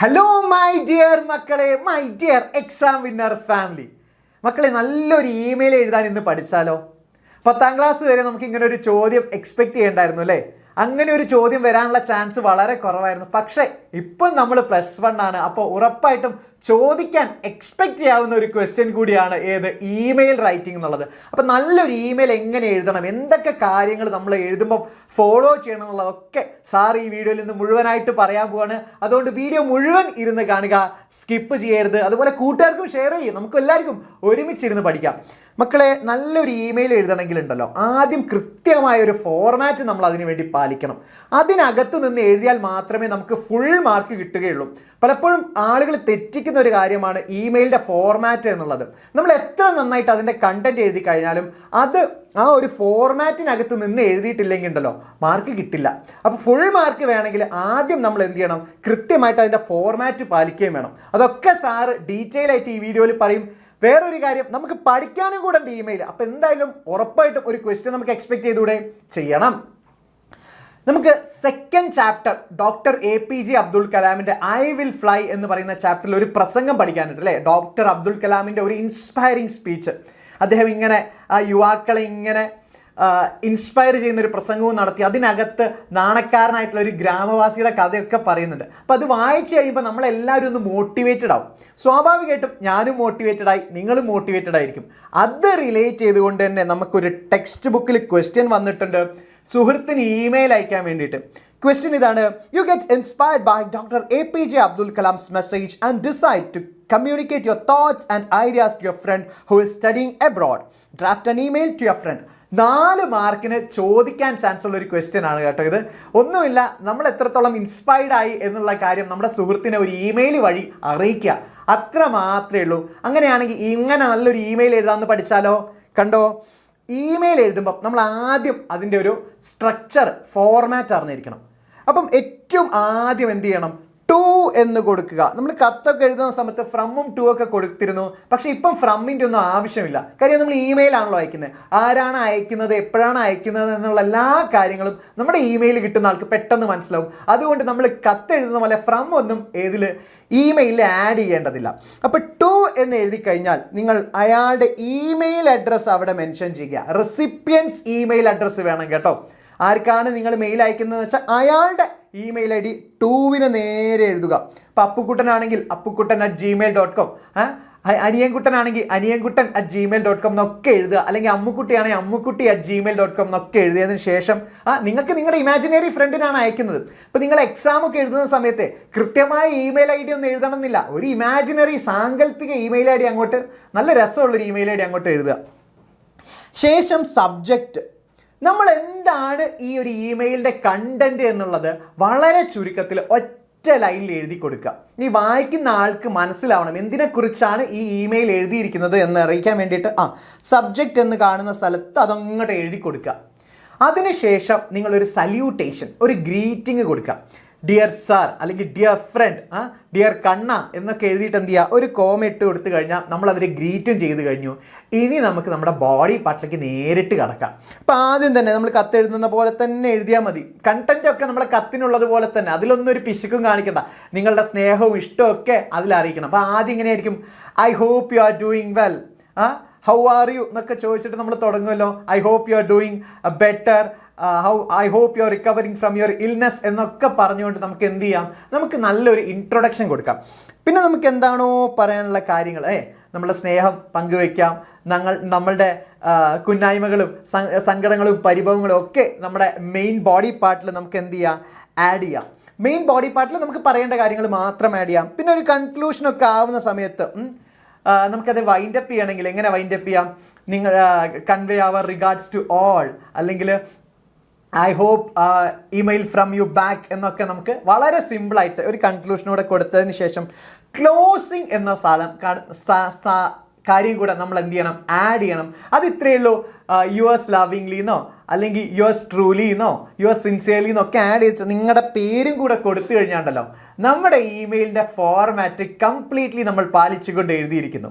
Hello my dear മക്കളെ, my dear exam winner family മക്കളെ, നല്ലൊരു ഇമെയിൽ എഴുതാൻ ഇന്ന് പഠിച്ചാലോ? 10ാം ക്ലാസ് വരെ നമുക്ക് ഇങ്ങനെ ഒരു ചോദ്യം എക്സ്പെക്ട് ചെയ്യണ്ടായിരുന്നു അല്ലേ? അങ്ങനെ ഒരു ചോദ്യം വരാനുള്ള ചാൻസ് വളരെ കുറവായിരുന്നു. പക്ഷേ ഇപ്പം നമ്മൾ +1 ആണ്. അപ്പോൾ ഉറപ്പായിട്ടും ചോദിക്കാൻ എക്സ്പെക്ട് ചെയ്യാവുന്ന ഒരു ക്വസ്റ്റ്യൻ കൂടിയാണ് ഏത് ഇമെയിൽ റൈറ്റിംഗ് എന്നുള്ളത്. അപ്പം നല്ലൊരു ഇമെയിൽ എങ്ങനെ എഴുതണം, എന്തൊക്കെ കാര്യങ്ങൾ നമ്മൾ എഴുതുമ്പം ഫോളോ ചെയ്യണം എന്നുള്ളതൊക്കെ സാർ ഈ വീഡിയോയിൽ നിന്ന് മുഴുവനായിട്ട് പറയാൻ പോവാണ്. അതുകൊണ്ട് വീഡിയോ മുഴുവൻ ഇരുന്ന് കാണുക, സ്കിപ്പ് ചെയ്യരുത്. അതുപോലെ കൂട്ടുകാർക്കും ഷെയർ ചെയ്യും, നമുക്ക് എല്ലാവർക്കും ഒരുമിച്ചിരുന്ന് പഠിക്കാം. മക്കളെ, നല്ലൊരു ഇമെയിൽ എഴുതണമെങ്കിൽ ഉണ്ടല്ലോ, ആദ്യം കൃത്യമായ ഒരു ഫോർമാറ്റ് നമ്മൾ അതിനു വേണ്ടി പാലിക്കണം. അതിനകത്ത് നിന്ന് എഴുതിയാൽ മാത്രമേ നമുക്ക് ഫുൾ മാർക്ക് കിട്ടുകയുള്ളൂ. പലപ്പോഴും ആളുകൾ തെറ്റിക്കുന്ന ഒരു കാര്യമാണ് ഇമെയിലിൻ്റെ ഫോർമാറ്റ് എന്നുള്ളത്. നമ്മൾ എത്ര നന്നായിട്ട് അതിൻ്റെ കണ്ടന്റ് എഴുതി കഴിഞ്ഞാലും അത് ആ ഒരു ഫോർമാറ്റിനകത്ത് നിന്ന് എഴുതിയിട്ടില്ലെങ്കിൽ ഉണ്ടല്ലോ, മാർക്ക് കിട്ടില്ല. അപ്പോൾ ഫുൾ മാർക്ക് വേണമെങ്കിൽ ആദ്യം നമ്മൾ എന്ത് ചെയ്യണം, കൃത്യമായിട്ട് അതിൻ്റെ ഫോർമാറ്റ് പാലിക്കുകയും വേണം. അതൊക്കെ സാറ് ഡീറ്റെയിൽ ആയിട്ട് ഈ വീഡിയോയിൽ പറയും. വേറൊരു കാര്യം, നമുക്ക് പഠിക്കാനും കൂടെ ഉണ്ട് ഇമെയിൽ. അപ്പോൾ എന്തായാലും ഉറപ്പായിട്ടും ഒരു ക്വസ്റ്റ്യൻ നമുക്ക് എക്സ്പെക്ട് ചെയ്തുകൂടെ? ചെയ്യണം. നമുക്ക് second chapter doctor APJ Abdul കലാമിൻ്റെ ഐ വിൽ ഫ്ലൈ എന്ന് പറയുന്ന ചാപ്റ്ററിൽ ഒരു പ്രസംഗം പഠിക്കാനുണ്ട് അല്ലേ? ഡോക്ടർ അബ്ദുൽ കലാമിൻ്റെ ഒരു ഇൻസ്പയറിംഗ് സ്പീച്ച്. അദ്ദേഹം ഇങ്ങനെ ആ യുവാക്കളെ ഇങ്ങനെ ഇൻസ്പയർ ചെയ്യുന്നൊരു പ്രസംഗവും നടത്തി. അതിനകത്ത് നാണക്കാരനായിട്ടുള്ള ഒരു ഗ്രാമവാസിയുടെ കഥയൊക്കെ പറയുന്നുണ്ട്. അപ്പോൾ അത് വായിച്ചു കഴിയുമ്പോൾ നമ്മളെല്ലാവരും ഒന്ന് മോട്ടിവേറ്റഡ് ആവും. സ്വാഭാവികമായിട്ടും ഞാനും മോട്ടിവേറ്റഡായി, നിങ്ങളും മോട്ടിവേറ്റഡ് ആയിരിക്കും. അത് റിലേറ്റ് ചെയ്തുകൊണ്ട് തന്നെ നമുക്കൊരു ടെക്സ്റ്റ് ബുക്കിൽ ക്വസ്റ്റ്യൻ വന്നിട്ടുണ്ട് സുഹൃത്തിന് ഇമെയിൽ അയക്കാൻ വേണ്ടിയിട്ട്. ക്വസ്റ്റ്യൻ ഇതാണ്: you get inspired by doctor APJ Abdul Kalam's message and decide to communicate your thoughts and ideas to your friend who is studying abroad. Draft an email to your friend. 4 മാർക്കിന് ചോദിക്കാൻ chance ഉള്ള ഒരു question ആണ് കേട്ടോ ഇത്. ഒന്നുമില്ല, നമ്മൾ എത്രത്തോളം ഇൻസ്പയർഡ് ആയി എന്നുള്ള കാര്യം നമ്മുടെ സുഹൃത്തിനെ ഒരു ഇമെയിൽ വഴി അറിയിക്കുക, അത്ര മാത്രമേ ഉള്ളൂ. അങ്ങനെയാണെങ്കിൽ ഇങ്ങനെ നല്ലൊരു ഇമെയിൽ എഴുതാമെന്ന് പഠിച്ചാലോ? കണ്ടോ, ഇമെയിൽ എഴുതുമ്പം നമ്മൾ ആദ്യം അതിൻ്റെ ഒരു സ്ട്രക്ചർ, ഫോർമാറ്റ് അറിഞ്ഞിരിക്കണം. അപ്പം ഏറ്റവും ആദ്യം എന്ത് ചെയ്യണം, ടു എന്ന് കൊടുക്കുക. നമ്മൾ കത്തൊക്കെ എഴുതുന്ന സമയത്ത് ഫ്രമ്മും ടു ഒക്കെ കൊടുത്തിരുന്നു. പക്ഷേ ഇപ്പം ഫ്രമ്മിൻ്റെ ഒന്നും ആവശ്യമില്ല. കാര്യം നമ്മൾ ഇമെയിലാണല്ലോ അയക്കുന്നത്. ആരാണ് അയക്കുന്നത്, എപ്പോഴാണ് അയക്കുന്നത് എന്നുള്ള എല്ലാ കാര്യങ്ങളും നമ്മുടെ ഇമെയിൽ കിട്ടുന്ന ആൾക്ക് പെട്ടെന്ന് മനസ്സിലാവും. അതുകൊണ്ട് നമ്മൾ കത്ത് എഴുതുന്ന പോലെ ഫ്രം ഒന്നും ഏതിൽ ഇമെയിലിൽ ആഡ് ചെയ്യേണ്ടതില്ല. അപ്പോൾ ടു എന്ന് എഴുതി കഴിഞ്ഞാൽ നിങ്ങൾ അയാളുടെ ഇമെയിൽ അഡ്രസ്സ് അവിടെ മെൻഷൻ ചെയ്യുക. റെസിപ്പിയൻസ് ഇമെയിൽ അഡ്രസ്സ് വേണം കേട്ടോ. ആർക്കാണ് നിങ്ങൾ മെയിൽ അയക്കുന്നതെന്ന് വെച്ചാൽ അയാളുടെ ഇമെയിൽ ID 2 നേരെ എഴുതുക. ഇപ്പോൾ അപ്പുക്കുട്ടനാണെങ്കിൽ appukutan@gmail.com, അനിയൻകുട്ടനാണെങ്കിൽ aniyankutan@gmail.com എന്നൊക്കെ എഴുതുക. അല്ലെങ്കിൽ അമ്മുക്കുട്ടിയാണെങ്കിൽ ammukutti@gmail.com എന്നൊക്കെ എഴുതിയതിന് ശേഷം നിങ്ങൾക്ക് നിങ്ങളുടെ ഇമാജിനറി ഫ്രണ്ടിനാണ് അയക്കുന്നത്. ഇപ്പോൾ നിങ്ങൾ എക്സാമൊക്കെ എഴുതുന്ന സമയത്ത് കൃത്യമായ ഇമെയിൽ ID ഒന്നും എഴുതണമെന്നില്ല. ഒരു ഇമാജിനറി സാങ്കല്പിക ഇമെയിൽ ID അങ്ങോട്ട്, നല്ല രസമുള്ളൊരു ഇമെയിൽ ID അങ്ങോട്ട് എഴുതുക. ശേഷം സബ്ജക്റ്റ്, നമ്മൾ എന്താണ് ഈ ഒരു ഇമെയിലിൻ്റെ കണ്ടന്റ് എന്നുള്ളത് വളരെ ചുരുക്കത്തിൽ ഒറ്റ ലൈനിൽ എഴുതി കൊടുക്കുക. ഈ വായിക്കുന്ന ആൾക്ക് മനസ്സിലാവണം എന്തിനെക്കുറിച്ചാണ് ഈ ഇമെയിൽ എഴുതിയിരിക്കുന്നത് എന്ന് അറിയിക്കാൻ വേണ്ടിയിട്ട് സബ്ജക്റ്റ് എന്ന് കാണുന്ന സ്ഥലത്ത് അതങ്ങോട്ട് എഴുതി കൊടുക്കുക. അതിനുശേഷം നിങ്ങളൊരു സല്യൂട്ടേഷൻ, ഒരു ഗ്രീറ്റിംഗ് കൊടുക്കുക. ഡിയർ സാർ അല്ലെങ്കിൽ ഡിയർ ഫ്രണ്ട്, ഡിയർ കണ്ണ എന്നൊക്കെ എഴുതിയിട്ട് എന്ത് ചെയ്യുക, ഒരു കോമ ഇട്ട് കൊടുത്തു കഴിഞ്ഞാൽ നമ്മൾ അവരെ ഗ്രീറ്റും ചെയ്ത് കഴിഞ്ഞു. ഇനി നമുക്ക് നമ്മുടെ ബോഡി പാർട്ടിലേക്ക് നേരിട്ട് കടക്കാം. അപ്പോൾ ആദ്യം തന്നെ നമ്മൾ കത്ത് എഴുതുന്ന പോലെ തന്നെ എഴുതിയാൽ മതി. കണ്ടൻറ്റൊക്കെ നമ്മളെ കത്തിനുള്ളത് പോലെ തന്നെ, അതിലൊന്നും ഒരു പിശുക്കും കാണിക്കണ്ട. നിങ്ങളുടെ സ്നേഹവും ഇഷ്ടവും ഒക്കെ അതിലറിയിക്കണം. അപ്പോൾ ആദ്യം ഇങ്ങനെയായിരിക്കും: I hope you are doing well, how are you എന്നൊക്കെ ചോദിച്ചിട്ട് നമ്മൾ തുടങ്ങുമല്ലോ. I hope you are doing better, I hope you are recovering from your illness എന്നൊക്കെ പറഞ്ഞുകൊണ്ട് നമുക്ക് എന്ത് ചെയ്യാം, നമുക്ക് നല്ലൊരു ഇൻട്രൊഡക്ഷൻ കൊടുക്കാം. പിന്നെ നമുക്ക് എന്താണോ പറയാനുള്ള കാര്യങ്ങൾ, നമ്മളുടെ സ്നേഹം പങ്കുവയ്ക്കാം. നമ്മളുടെ കുന്നായ്മകളും സങ്കടങ്ങളും പരിഭവങ്ങളും ഒക്കെ നമ്മുടെ മെയിൻ ബോഡി പാർട്ടിൽ നമുക്ക് എന്ത് ചെയ്യാം, ആഡ് ചെയ്യാം. മെയിൻ ബോഡി പാർട്ടിൽ നമുക്ക് പറയേണ്ട കാര്യങ്ങൾ മാത്രം ആഡ് ചെയ്യാം. പിന്നെ ഒരു കൺക്ലൂഷനൊക്കെ ആവുന്ന സമയത്ത് നമുക്കത് വൈൻഡപ്പ് ചെയ്യണമെങ്കിൽ എങ്ങനെ വൈൻഡപ്പ് ചെയ്യാം, നിങ്ങൾ convey our regards to all, അല്ലെങ്കിൽ I hope email from you back എന്നൊക്കെ നമുക്ക് വളരെ സിമ്പിളായിട്ട് ഒരു കൺക്ലൂഷനോടെ കൊടുത്തതിന് ശേഷം ക്ലോസിങ് എന്ന കാര്യം കൂടെ നമ്മൾ എന്ത് ചെയ്യണം, ആഡ് ചെയ്യണം. അത് ഇത്രയേ ഉള്ളൂ. യുവേഴ്സ് ലവിങ്ലി എന്നോ അല്ലെങ്കിൽ യുവേഴ്സ് ട്രൂലി എന്നോ യുവേഴ്സ് സിൻസിയർലി എന്നൊക്കെ ആഡ് ചെയ്തിട്ട് നിങ്ങളുടെ പേരും കൂടെ കൊടുത്തു കഴിഞ്ഞാണ്ടല്ലോ നമ്മുടെ ഇമെയിലിൻ്റെ ഫോർമാറ്റ് കംപ്ലീറ്റ്ലി നമ്മൾ പാലിച്ചുകൊണ്ട് എഴുതിയിരിക്കുന്നു.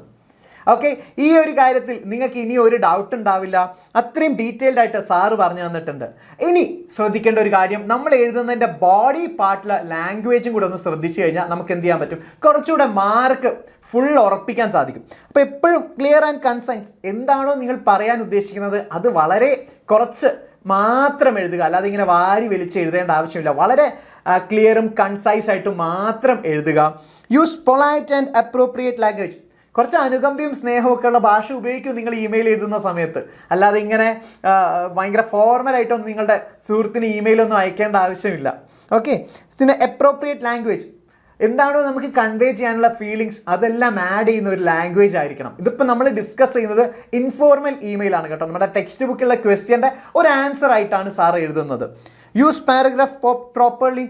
ഓക്കെ, ഈ ഒരു കാര്യത്തിൽ നിങ്ങൾക്ക് ഇനി ഒരു ഡൗട്ട് ഉണ്ടാവില്ല. അത്രയും ഡീറ്റെയിൽഡ് ആയിട്ട് സാറ് പറഞ്ഞു തന്നിട്ടുണ്ട്. ഇനി ശ്രദ്ധിക്കേണ്ട ഒരു കാര്യം, നമ്മൾ എഴുതുന്നതിൻ്റെ ബോഡി പാർട്ടിലെ ലാംഗ്വേജും കൂടെ ഒന്ന് ശ്രദ്ധിച്ചു കഴിഞ്ഞാൽ നമുക്ക് എന്ത് ചെയ്യാൻ പറ്റും, കുറച്ചുകൂടെ മാർക്ക് ഫുൾ ഉറപ്പിക്കാൻ സാധിക്കും. അപ്പോൾ എപ്പോഴും ക്ലിയർ ആൻഡ് കൺസൈസ്, എന്താണോ നിങ്ങൾ പറയാൻ ഉദ്ദേശിക്കുന്നത് അത് വളരെ കുറച്ച് മാത്രം എഴുതുക, അല്ലാതെ ഇങ്ങനെ വാരി വലിച്ച് എഴുതേണ്ട ആവശ്യമില്ല. വളരെ ക്ലിയറും കൺസൈസ് ആയിട്ട് മാത്രം എഴുതുക. Use polite and appropriate language. കുറച്ച് അനുകമ്പയും സ്നേഹവും ഒക്കെ ഉള്ള ഭാഷ ഉപയോഗിക്കും നിങ്ങൾ ഇമെയിൽ എഴുതുന്ന സമയത്ത്. അല്ലാതെ ഇങ്ങനെ ഭയങ്കര ഫോർമലായിട്ടൊന്നും നിങ്ങളുടെ സുഹൃത്തിന് ഇമെയിലൊന്നും അയക്കേണ്ട ആവശ്യമില്ല. ഓക്കെ, പിന്നെ അപ്രോപ്രിയേറ്റ് ലാംഗ്വേജ്, എന്താണോ നമുക്ക് കൺവേ ചെയ്യാനുള്ള ഫീലിങ്സ് അതെല്ലാം ആഡ് ചെയ്യുന്ന ഒരു ലാംഗ്വേജ് ആയിരിക്കണം. ഇതിപ്പോൾ നമ്മൾ ഡിസ്കസ് ചെയ്യുന്നത് ഇൻഫോർമൽ ഇമെയിൽ ആണ് കേട്ടോ. നമ്മുടെ ടെക്സ്റ്റ് ബുക്കിലുള്ള ക്വസ്റ്റ്യൻ്റെ ഒരു ആൻസർ ആയിട്ടാണ് സാർ എഴുതുന്നത്. Use paragraph properly.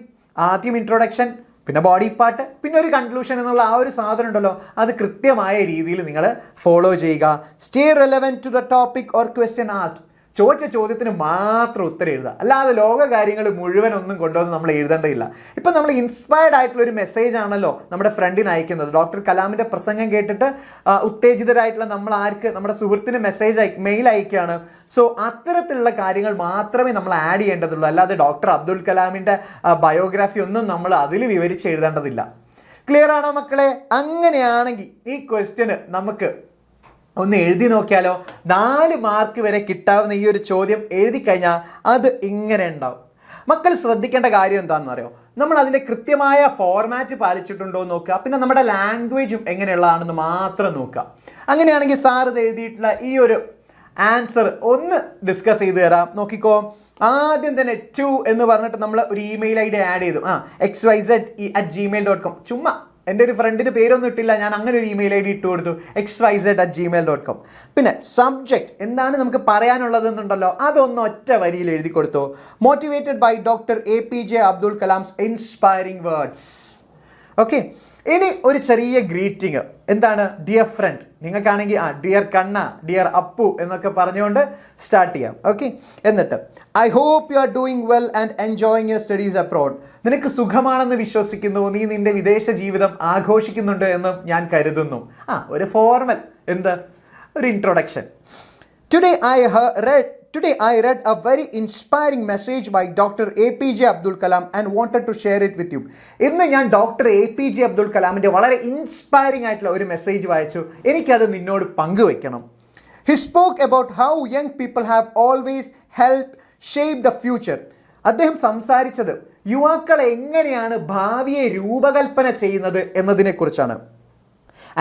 ആദ്യം ഇൻട്രൊഡക്ഷൻ, പിന്നെ ബോഡി പാർട്ട്, പിന്നെ ഒരു കൺക്ലൂഷൻ എന്നുള്ള ആ ഒരു സാധനം ഉണ്ടല്ലോ, അത് കൃത്യമായ രീതിയിൽ നിങ്ങൾ ഫോളോ ചെയ്യുക. Stay relevant to the topic or question asked. ചോദിച്ച ചോദ്യത്തിന് മാത്രം ഉത്തരം എഴുതുക, അല്ലാതെ ലോക കാര്യങ്ങൾ മുഴുവൻ ഒന്നും കൊണ്ടുവന്ന് നമ്മൾ എഴുതേണ്ടതില്ല. ഇപ്പം നമ്മൾ ഇൻസ്പയർഡ് ആയിട്ടുള്ള ഒരു മെസ്സേജ് ആണല്ലോ നമ്മുടെ ഫ്രണ്ടിന് അയക്കുന്നത്. ഡോക്ടർ കലാമിൻ്റെ പ്രസംഗം കേട്ടിട്ട് ഉത്തേജിതരായിട്ടുള്ള നമ്മൾ നമ്മുടെ സുഹൃത്തിന് മെയിൽ അയക്കുകയാണ്. സോ അത്തരത്തിലുള്ള കാര്യങ്ങൾ മാത്രമേ നമ്മൾ ആഡ് ചെയ്യേണ്ടതുള്ളൂ, അല്ലാതെ ഡോക്ടർ അബ്ദുൽ കലാമിൻ്റെ ബയോഗ്രാഫി ഒന്നും നമ്മൾ അതിൽ വിവരിച്ച് എഴുതേണ്ടതില്ല. ക്ലിയർ ആണോ മക്കളെ? അങ്ങനെയാണെങ്കിൽ ഈ ക്വസ്റ്റ്യന് നമുക്ക് ഒന്ന് എഴുതി നോക്കിയാലോ. 4 മാർക്ക് വരെ കിട്ടാവുന്ന ഈ ഒരു ചോദ്യം എഴുതി കഴിഞ്ഞാൽ അത് ഇങ്ങനെ ഉണ്ടാവും. മക്കൾ ശ്രദ്ധിക്കേണ്ട കാര്യം എന്താണെന്ന് അറിയോ, നമ്മൾ അതിൻ്റെ കൃത്യമായ ഫോർമാറ്റ് പാലിച്ചിട്ടുണ്ടോ എന്ന് നോക്കുക. പിന്നെ നമ്മുടെ ലാംഗ്വേജും എങ്ങനെയുള്ളതാണെന്ന് മാത്രം നോക്കുക. അങ്ങനെയാണെങ്കിൽ സാർ ഇത് എഴുതിയിട്ടുള്ള ഈ ഒരു ആൻസർ ഒന്ന് ഡിസ്കസ് ചെയ്ത് തരാം. നോക്കിക്കോ, ആദ്യം തന്നെ 2 എന്ന് പറഞ്ഞിട്ട് നമ്മൾ ഒരു ഇമെയിൽ ID ആഡ് ചെയ്തു. xyz@gmail.com. ചുമ്മാ എൻ്റെ ഒരു ഫ്രണ്ടിന് പേരൊന്നും ഇട്ടില്ല, ഞാൻ അങ്ങനെ ഒരു ഇമെയിൽ ID ഇട്ട് കൊടുത്തു, xyz@gmail.com. പിന്നെ സബ്ജക്റ്റ് എന്താണ് നമുക്ക് പറയാനുള്ളതെന്നുണ്ടല്ലോ, അതൊന്ന് ഒറ്റ വരിയിൽ എഴുതി കൊടുത്തു. Motivated by doctor APJ Abdul Kalam's inspiring words. Okay, ഇനി ഒരു ചെറിയ ഗ്രീറ്റിംഗ്. എന്താണ്? Dear friend. നിങ്ങൾക്കാണെങ്കിൽ ഡിയർ കണ്ണ, ഡിയർ അപ്പു എന്നൊക്കെ പറഞ്ഞുകൊണ്ട് സ്റ്റാർട്ട് ചെയ്യാം. ഓക്കെ, എന്നിട്ട് I hope you are doing well and enjoying your studies abroad. നിനക്ക് സുഖമാണെന്ന് വിശ്വസിക്കുന്നു, നീ നിൻ്റെ വിദേശ ജീവിതം ആഘോഷിക്കുന്നുണ്ട് എന്നും ഞാൻ കരുതുന്നു. ഒരു ഫോർമൽ ഒരു introduction. Today I read a very inspiring message by Dr. APJ Abdul Kalam and wanted to share it with you. ഇന്ന് ഞാൻ ഡോക്ടർ APJ അബ്ദുൽ കലാമിൻ്റെ വളരെ ഇൻസ്പയറിംഗ് ആയിട്ടുള്ള ഒരു മെസ്സേജ് വായിച്ചു, എനിക്കത് നിന്നോട് പങ്കുവെക്കണം. He spoke about how young people have always helped shape the future. അദ്ദേഹം സംസാരിച്ചത് യുവാക്കൾ എങ്ങനെയാണ് ഭാവിയെ രൂപകൽപ്പന ചെയ്യുന്നത് എന്നതിനെക്കുറിച്ചാണ്.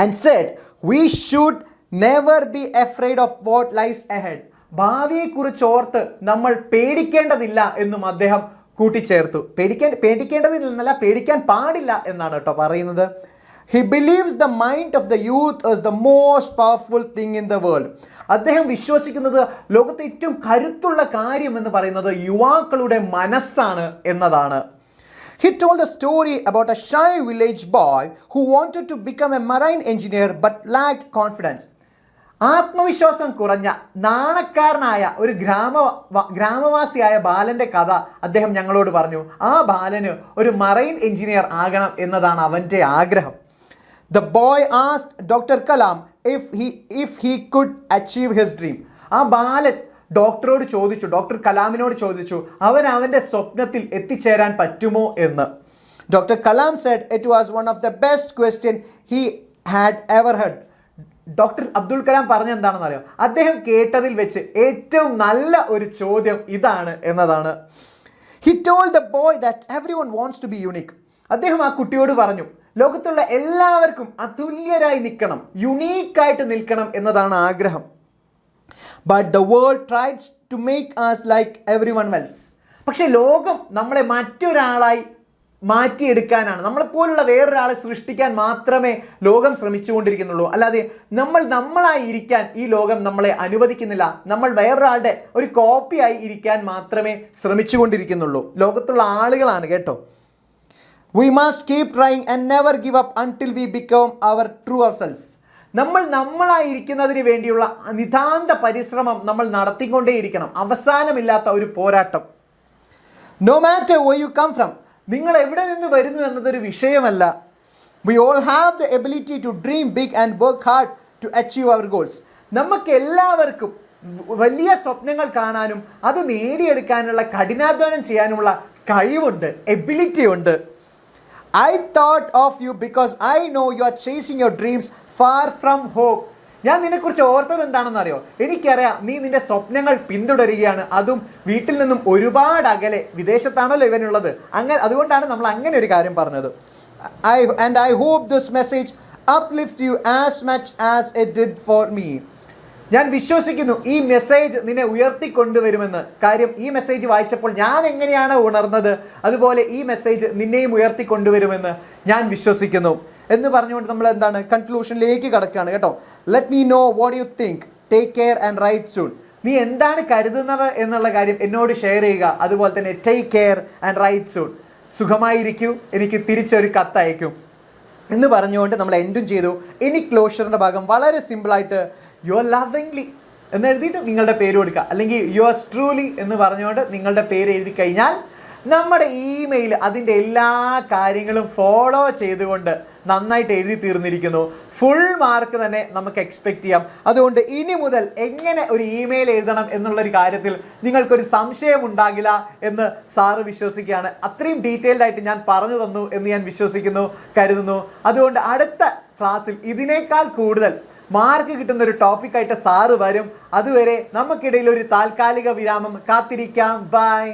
And said we should never be afraid of what lies ahead. ഭാവിയെക്കുറിച്ച് ഓർത്ത് നമ്മൾ പേടിക്കേണ്ടതില്ല എന്നും അദ്ദേഹം കൂട്ടിച്ചേർത്തു. പേടിക്കേണ്ടതില്ലെന്നല്ല, പേടിക്കാൻ പാടില്ല എന്നാണ് കേട്ടോ പറയുന്നത്. He believes the mind of the youth is the most powerful thing in the world. അദ്ദേഹം വിശ്വസിക്കുന്നത് ലോകത്തെ ഏറ്റവും കരുത്തുള്ള കാര്യം എന്ന് പറയുന്നത് യുവാക്കളുടെ മനസ്സാണ് എന്നതാണ്. He told a story about a shy village boy who wanted to become a marine engineer but lacked confidence. ആത്മവിശ്വാസം കുറഞ്ഞ നാണക്കാരനായ ഒരു ഗ്രാമവാസിയായ ബാലൻ്റെ കഥ അദ്ദേഹം ഞങ്ങളോട് പറഞ്ഞു. ആ ബാലന് ഒരു മറൈൻ എഞ്ചിനീയർ ആകണം എന്നതാണ് അവൻ്റെ ആഗ്രഹം. The boy asked Dr. Kalam if he could achieve his dream. ആ ബാലൻ ഡോക്ടർ കലാമിനോട് ചോദിച്ചു അവൻ്റെ സ്വപ്നത്തിൽ എത്തിച്ചേരാൻ പറ്റുമോ എന്ന്. Dr. Kalam said it was one of the best questions he had ever heard. Doctor Abdul Kalam പറഞ്ഞ എന്താണെന്ന് അറിയാം, അദ്ദേഹം കേട്ടതിൽ വെച്ച് ഏറ്റവും നല്ല ഒരു ചോദ്യം ഇതാണ് എന്നതാണ്. He told the boy that everyone wants to be unique. അദ്ദേഹം ആ കുട്ടിയോട് പറഞ്ഞു ലോകത്തുള്ള എല്ലാവർക്കും അതുല്യരായി നിൽക്കണം, യുണീക്കായിട്ട് നിൽക്കണം എന്നതാണ് ആഗ്രഹം. But the world tries to make us like everyone else. പക്ഷേ ലോകം നമ്മളെ മറ്റൊരാളായി മാറ്റിയെടുക്കാനാണ്, നമ്മളെപ്പോലുള്ള വേറൊരാളെ സൃഷ്ടിക്കാൻ മാത്രമേ ലോകം ശ്രമിച്ചുകൊണ്ടിരിക്കുന്നുള്ളൂ. അല്ലാതെ നമ്മളായി ഇരിക്കാൻ ഈ ലോകം നമ്മളെ അനുവദിക്കുന്നില്ല. നമ്മൾ വേറൊരാളുടെ ഒരു കോപ്പിയായി ഇരിക്കാൻ മാത്രമേ ശ്രമിച്ചുകൊണ്ടിരിക്കുന്നുള്ളൂ. ലോകത്തുള്ള ആളുകളാണ് കേട്ടോ. We must keep trying and never give up until we become our true selves. നമ്മളായിരിക്കുന്നതിന് വേണ്ടിയുള്ള നിതാന്ത പരിശ്രമം നമ്മൾ നടത്തിക്കൊണ്ടേയിരിക്കണം, അവസാനമില്ലാത്ത ഒരു പോരാട്ടം. No matter where you come from, നിങ്ങൾ എവിടെ നിന്ന് വരുന്നു എന്നതൊരു വിഷയമല്ല. We all have the ability to dream big and work hard to achieve our goals. നമുക്ക് എല്ലാവർക്കും വലിയ സ്വപ്നങ്ങൾ കാണാനും അത് നേടിയെടുക്കാനുള്ള കഠിനാധ്വാനം ചെയ്യാനുമുള്ള കഴിവുണ്ട്, എബിലിറ്റി ഉണ്ട്. I thought of you because I know you are chasing your dreams far from home. ഞാൻ നിന്നെക്കുറിച്ച് ഓർത്തത് എന്താണെന്ന് അറിയോ? എനിക്കറിയാം നീ നിന്റെ സ്വപ്നങ്ങൾ പിന്തുടരുകയാണ്, അതും വീട്ടിൽ നിന്നും ഒരുപാട് അകലെ, വിദേശത്താണല്ലോ ഇവനുള്ളത്. അതുകൊണ്ടാണ് നമ്മൾ അങ്ങനെ ഒരു കാര്യം പറഞ്ഞത്. I hope this message uplifts you as much as it did for me. ഞാൻ വിശ്വസിക്കുന്നു ഈ മെസ്സേജ് നിന്നെ ഉയർത്തിക്കൊണ്ടുവരുമെന്ന്. കാര്യം ഈ മെസ്സേജ് വായിച്ചപ്പോൾ ഞാൻ എങ്ങനെയാണ് ഉണർന്നത്, അതുപോലെ ഈ മെസ്സേജ് നിന്നെയും ഉയർത്തിക്കൊണ്ടുവരുമെന്ന് ഞാൻ വിശ്വസിക്കുന്നു എന്ന് പറഞ്ഞുകൊണ്ട് നമ്മൾ എന്താണ് കൺക്ലൂഷനിലേക്ക് കടക്കുകയാണ് കേട്ടോ. Let me know what you think. Take care and write soon. നീ എന്താണ് കരുതുന്നത് എന്നുള്ള കാര്യം എന്നോട് ഷെയർ ചെയ്യുക. അതുപോലെ തന്നെ take care and write soon. സുഖമായിരിക്കൂ, എനിക്ക് തിരിച്ചൊരു കത്തയക്കും എന്ന് പറഞ്ഞുകൊണ്ട് നമ്മൾ എൻഡും ചെയ്തു. ഇനി ക്ലോഷറിൻ്റെ ഭാഗം വളരെ സിമ്പിളായിട്ട് യുവർ ലവിങ്ലി എന്ന് എഴുതിയിട്ട് നിങ്ങളുടെ പേര് കൊടുക്കുക, അല്ലെങ്കിൽ യുവേഴ്സ് ട്രൂലി എന്ന് പറഞ്ഞുകൊണ്ട് നിങ്ങളുടെ പേര് എഴുതി കഴിഞ്ഞാൽ നമ്മുടെ ഇമെയിൽ അതിൻ്റെ എല്ലാ കാര്യങ്ങളും ഫോളോ ചെയ്തുകൊണ്ട് നന്നായിട്ട് എഴുതി തീർന്നിരിക്കുന്നു. ഫുൾ മാർക്ക് തന്നെ നമുക്ക് എക്സ്പെക്റ്റ് ചെയ്യാം. അതുകൊണ്ട് ഇനി മുതൽ എങ്ങനെ ഒരു ഇമെയിൽ എഴുതണം എന്നുള്ളൊരു കാര്യത്തിൽ നിങ്ങൾക്കൊരു സംശയം ഉണ്ടാകില്ല എന്ന് സാറ് വിശ്വസിക്കുകയാണ്. അത്രയും ഡീറ്റെയിൽഡ് ആയിട്ട് ഞാൻ പറഞ്ഞു തന്നു എന്ന് ഞാൻ വിശ്വസിക്കുന്നു, കരുതുന്നു. അതുകൊണ്ട് അടുത്ത ക്ലാസ്സിൽ ഇതിനേക്കാൾ കൂടുതൽ മാർക്ക് കിട്ടുന്ന ഒരു ടോപ്പിക്കായിട്ട് സാറ് വരും. അതുവരെ നമുക്കിടയിൽ ഒരു താൽക്കാലിക വിരാമം കാത്തിരിക്കാം. ബൈ.